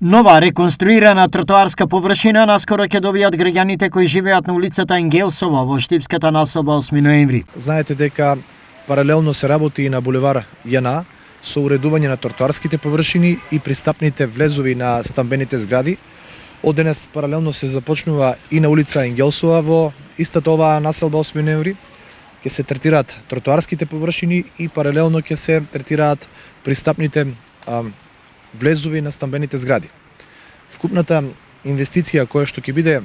Нова реконструирана тротоарска површина наскоро ќе добијат граѓаните кои живеат на улицата Енгелсова во Штипската насоба 8 ноември. Знаете дека паралелно се работи и на булевар Јана со уредување на тротоарските површини и пристапните влезови на стамбените згради. Од денес паралелно се започнува и на улица Енгелсова во истата оваа населба 8 ноември. Ќе се третираат тротоарските површини и паралелно ќе се третираат пристапните влезови на стамбените згради. Вкупната инвестиција која што ќе биде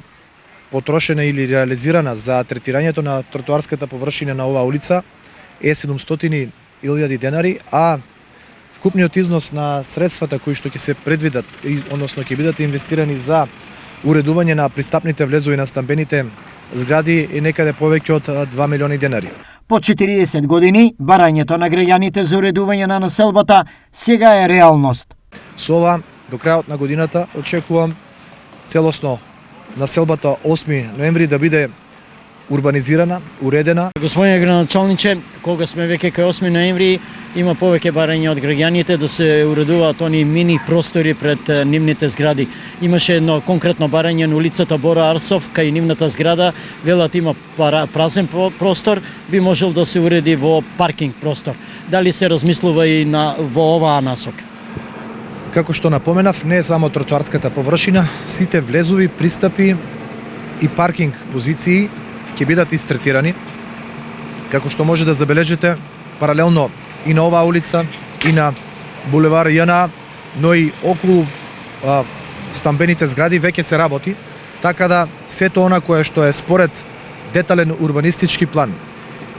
потрошена или реализирана за третирањето на тротоарската површина на оваа улица е 700.000 денари, а вкупниот износ на средствата кои што ќе се предвидат, односно ќе бидат инвестирани за уредување на пристапните влезови на стамбените згради е некаде повеќе од 2 милиони денари. По 40 години, барањето на граѓаните за уредување на населбата сега е реалност. Со ова, до крајот на годината, очекувам целосно населбата 8 ноември да биде урбанизирана, уредена. Господине градоначалниче, кога сме веќе кај 8 ноември, има повеќе барања од граѓаните да се уредуваат они мини простори пред нивните згради. Имаше едно конкретно барање на улицата Бора Арсов, кај нивната зграда, велат има празен простор, би можел да се уреди во паркинг простор. Дали се размислува и во оваа насока? Како што напоменав, не е само тротоарската површина, сите влезови, пристапи и паркинг позиции ќе бидат истретирани. Како што може да забележите, паралелно и на оваа улица, и на булевар Јана, но и околу стамбените згради веќе се работи, така да сето она кое што е според детален урбанистички план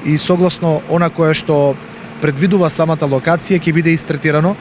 и согласно она кое што предвидува самата локација ќе биде истретирано.